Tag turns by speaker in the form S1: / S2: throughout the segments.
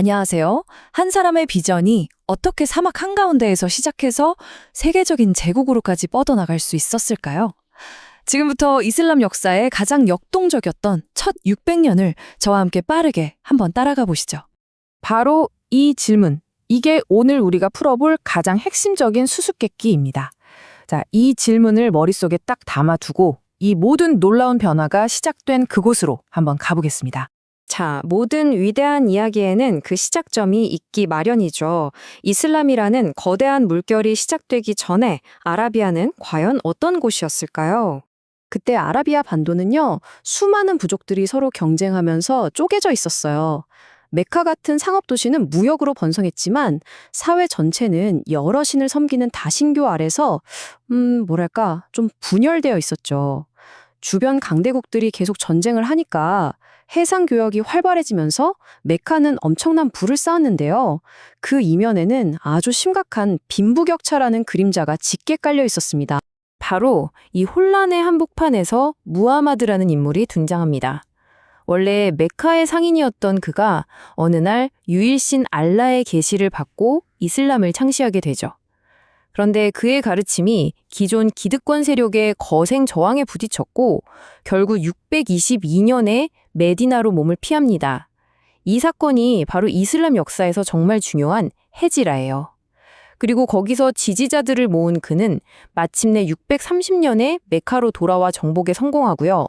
S1: 안녕하세요. 한 사람의 비전이 어떻게 사막 한가운데에서 시작해서 세계적인 제국으로까지 뻗어나갈 수 있었을까요? 지금부터 이슬람 역사의 가장 역동적이었던 첫 600년을 저와 함께 빠르게 한번 따라가 보시죠.
S2: 바로 이 질문. 이게 오늘 우리가 풀어볼 가장 핵심적인 수수께끼입니다. 자, 이 질문을 머릿속에 딱 담아두고 이 모든 놀라운 변화가 시작된 그곳으로 한번 가보겠습니다.
S3: 자, 모든 위대한 이야기에는 그 시작점이 있기 마련이죠. 이슬람이라는 거대한 물결이 시작되기 전에 아라비아는 과연 어떤 곳이었을까요?
S4: 그때 아라비아 반도는요, 수많은 부족들이 서로 경쟁하면서 쪼개져 있었어요. 메카 같은 상업 도시는 무역으로 번성했지만 사회 전체는 여러 신을 섬기는 다신교 아래서 뭐랄까 좀 분열되어 있었죠. 주변 강대국들이 계속 전쟁을 하니까 해상 교역이 활발해지면서 메카는 엄청난 부를 쌓았는데요. 그 이면에는 아주 심각한 빈부격차라는 그림자가 짙게 깔려 있었습니다.
S3: 바로 이 혼란의 한복판에서 무하마드라는 인물이 등장합니다. 원래 메카의 상인이었던 그가 어느 날 유일신 알라의 계시를 받고 이슬람을 창시하게 되죠. 그런데 그의 가르침이 기존 기득권 세력의 거센 저항에 부딪혔고 결국 622년에 메디나로 몸을 피합니다. 이 사건이 바로 이슬람 역사에서 정말 중요한 헤지라예요. 그리고 거기서 지지자들을 모은 그는 마침내 630년에 메카로 돌아와 정복에 성공하고요.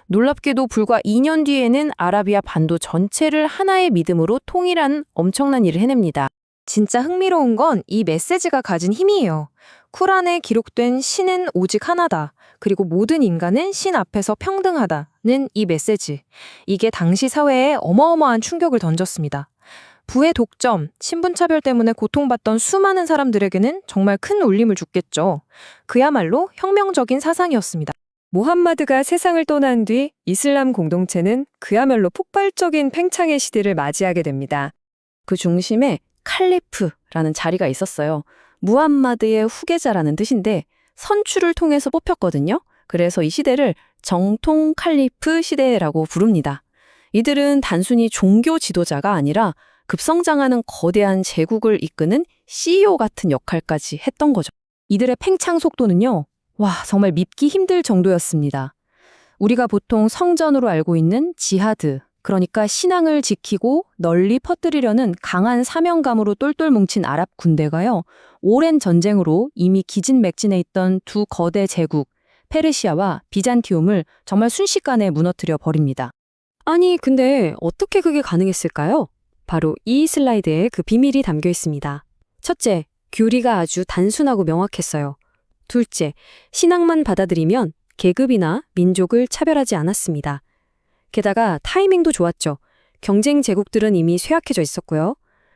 S3: 놀랍게도 불과 2년 뒤에는 아라비아 반도 전체를 하나의 믿음으로 통일한 엄청난 일을 해냅니다.
S5: 진짜 흥미로운 건 이 메시지가 가진 힘이에요. 쿠란에 기록된 신은 오직 하나다. 그리고 모든 인간은 신 앞에서 평등하다는 이 메시지. 이게 당시 사회에 어마어마한 충격을 던졌습니다. 부의 독점, 신분차별 때문에 고통받던 수많은 사람들에게는 정말 큰 울림을 줬겠죠. 그야말로 혁명적인 사상이었습니다.
S6: 모함마드가 세상을 떠난 뒤 이슬람 공동체는 그야말로 폭발적인 팽창의 시대를 맞이하게 됩니다.
S4: 그 중심에 칼리프라는 자리가 있었어요. 무함마드의 후계자라는 뜻인데 선출을 통해서 뽑혔거든요. 그래서 이 시대를 정통 칼리프 시대라고 부릅니다. 이들은 단순히 종교 지도자가 아니라 급성장하는 거대한 제국을 이끄는 CEO 같은 역할까지 했던 거죠. 이들의 팽창 속도는요, 정말 믿기 힘들 정도였습니다. 우리가 보통 성전으로 알고 있는 지하드, 그러니까 신앙을 지키고 널리 퍼뜨리려는 강한 사명감으로 똘똘 뭉친 아랍 군대가요, 오랜 전쟁으로 이미 기진맥진해 있던 두 거대 제국, 페르시아와 비잔티움을 정말 순식간에 무너뜨려 버립니다.
S6: 아니, 근데 어떻게 그게 가능했을까요? 바로 이 슬라이드에 그 비밀이 담겨 있습니다. 첫째, 교리가 아주 단순하고 명확했어요. 둘째, 신앙만 받아들이면 계급이나 민족을 차별하지 않았습니다. 게다가 타이밍도 좋았죠. 경쟁 제국들은 이미 쇠약해져 있었고요.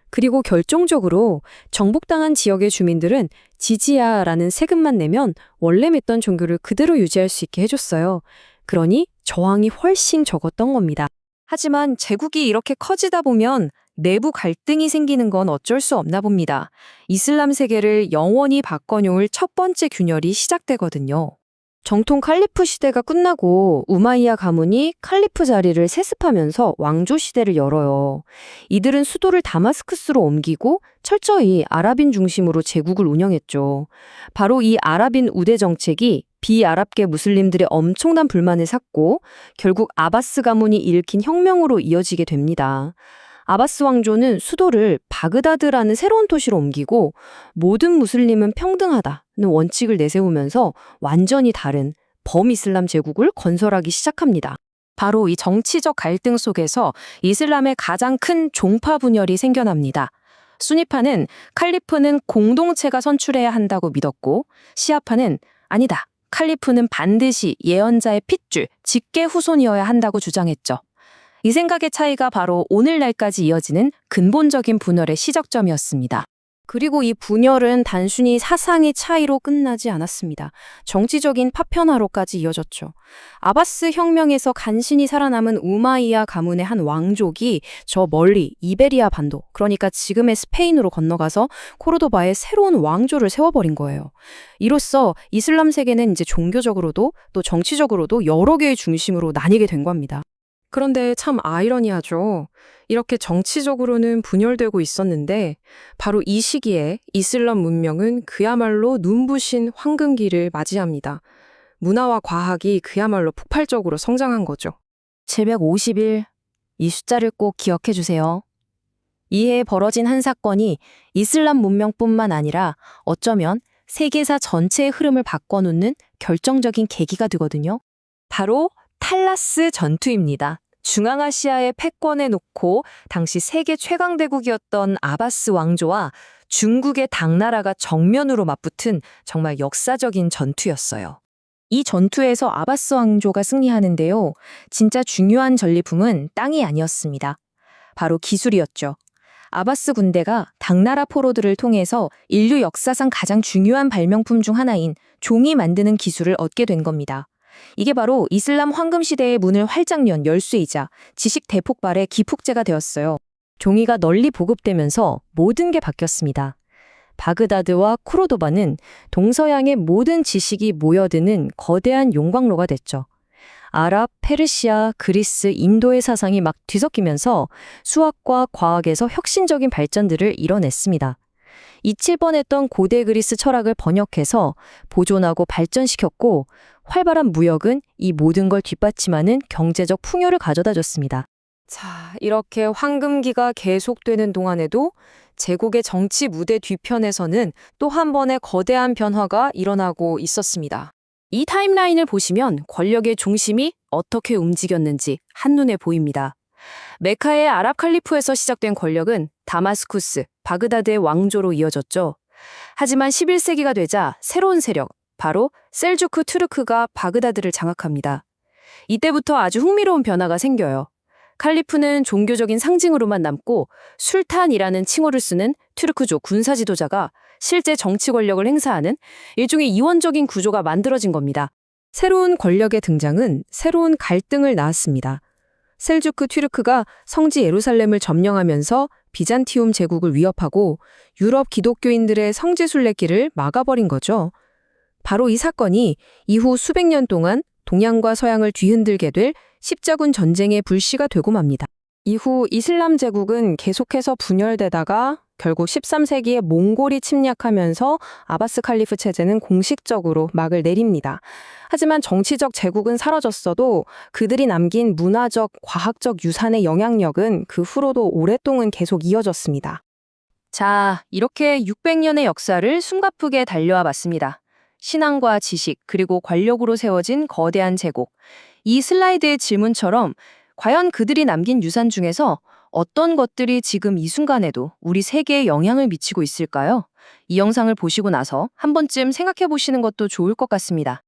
S6: 그리고 결정적으로 정복당한 지역의 주민들은 지지야라는 세금만 내면 원래 믿던 종교를 그대로 유지할 수 있게 해줬어요. 그러니 저항이 훨씬 적었던 겁니다.
S5: 하지만 제국이 이렇게 커지다 보면 내부 갈등이 생기는 건 어쩔 수 없나 봅니다. 이슬람 세계를 영원히 바꿔놓을 첫 번째 균열이 시작되거든요.
S4: 정통 칼리프 시대가 끝나고 우마이야 가문이 칼리프 자리를 세습하면서 왕조 시대를 열어요. 이들은 수도를 다마스크스로 옮기고 철저히 아랍인 중심으로 제국을 운영했죠. 바로 이 아랍인 우대 정책이 비아랍계 무슬림들의 엄청난 불만을 샀고 결국 아바스 가문이 일으킨 혁명으로 이어지게 됩니다. 아바스 왕조는 수도를 바그다드라는 새로운 도시로 옮기고 모든 무슬림은 평등하다는 원칙을 내세우면서 완전히 다른 범이슬람 제국을 건설하기 시작합니다.
S5: 바로 이 정치적 갈등 속에서 이슬람의 가장 큰 종파 분열이 생겨납니다. 수니파는 칼리프는 공동체가 선출해야 한다고 믿었고 시아파는 아니다. 칼리프는 반드시 예언자의 핏줄, 직계 후손이어야 한다고 주장했죠. 이 생각의 차이가 바로 오늘날까지 이어지는 근본적인 분열의 시작점이었습니다.
S4: 그리고 이 분열은 단순히 사상의 차이로 끝나지 않았습니다. 정치적인 파편화로까지 이어졌죠. 아바스 혁명에서 간신히 살아남은 우마이야 가문의 한 왕족이 저 멀리 이베리아 반도, 그러니까 지금의 스페인으로 건너가서 코르도바에 새로운 왕조를 세워버린 거예요. 이로써 이슬람 세계는 이제 종교적으로도 또 정치적으로도 여러 개의 중심으로 나뉘게 된 겁니다.
S5: 그런데 참 아이러니하죠. 이렇게 정치적으로는 분열되고 있었는데 바로 이 시기에 이슬람 문명은 그야말로 눈부신 황금기를 맞이합니다. 문화와 과학이 그야말로 폭발적으로 성장한 거죠.
S3: 751. 이 숫자를 꼭 기억해 주세요. 이해에 벌어진 한 사건이 이슬람 문명뿐만 아니라 어쩌면 세계사 전체의 흐름을 바꿔놓는 결정적인 계기가 되거든요.
S1: 바로 탈라스 전투입니다. 중앙아시아의 패권에 놓고 당시 세계 최강대국이었던 아바스 왕조와 중국의 당나라가 정면으로 맞붙은 정말 역사적인 전투였어요.
S3: 이 전투에서 아바스 왕조가 승리하는데요. 진짜 중요한 전리품은 땅이 아니었습니다. 바로 기술이었죠. 아바스 군대가 당나라 포로들을 통해서 인류 역사상 가장 중요한 발명품 중 하나인 종이 만드는 기술을 얻게 된 겁니다. 이게 바로 이슬람 황금 시대의 문을 활짝 연 열쇠이자 지식 대폭발의 기폭제가 되었어요.
S6: 종이가 널리 보급되면서 모든 게 바뀌었습니다. 바그다드와 코르도바는 동서양의 모든 지식이 모여드는 거대한 용광로가 됐죠. 아랍, 페르시아, 그리스, 인도의 사상이 막 뒤섞이면서 수학과 과학에서 혁신적인 발전들을 이뤄냈습니다. 잊힐 뻔했던 고대 그리스 철학을 번역해서 보존하고 발전시켰고, 활발한 무역은 이 모든 걸 뒷받침하는 경제적 풍요를 가져다 줬습니다.
S5: 자, 이렇게 황금기가 계속되는 동안에도 제국의 정치 무대 뒤편에서는 또 한 번의 거대한 변화가 일어나고 있었습니다. 이 타임라인을 보시면 권력의 중심이 어떻게 움직였는지 한눈에 보입니다. 메카의 아랍 칼리프에서 시작된 권력은 다마스쿠스, 바그다드의 왕조로 이어졌죠. 하지만 11세기가 되자 새로운 세력, 바로 셀주크 투르크가 바그다드를 장악합니다. 이때부터 아주 흥미로운 변화가 생겨요. 칼리프는 종교적인 상징으로만 남고 술탄이라는 칭호를 쓰는 투르크족 군사 지도자가 실제 정치 권력을 행사하는 일종의 이원적인 구조가 만들어진 겁니다. 새로운 권력의 등장은 새로운 갈등을 낳았습니다. 셀주크 튀르크가 성지 예루살렘을 점령하면서 비잔티움 제국을 위협하고 유럽 기독교인들의 성지 순례길을 막아버린 거죠. 바로 이 사건이 이후 수백 년 동안 동양과 서양을 뒤흔들게 될 십자군 전쟁의 불씨가 되고 맙니다. 이후 이슬람 제국은 계속해서 분열되다가 결국 13세기에 몽골이 침략하면서 아바스 칼리프 체제는 공식적으로 막을 내립니다. 하지만 정치적 제국은 사라졌어도 그들이 남긴 문화적, 과학적 유산의 영향력은 그 후로도 오랫동안 계속 이어졌습니다. 자, 이렇게 600년의 역사를 숨가쁘게 달려와 봤습니다. 신앙과 지식, 그리고 권력으로 세워진 거대한 제국. 이 슬라이드의 질문처럼 과연 그들이 남긴 유산 중에서 어떤 것들이 지금 이 순간에도 우리 세계에 영향을 미치고 있을까요? 이 영상을 보시고 나서 한 번쯤 생각해 보시는 것도 좋을 것 같습니다.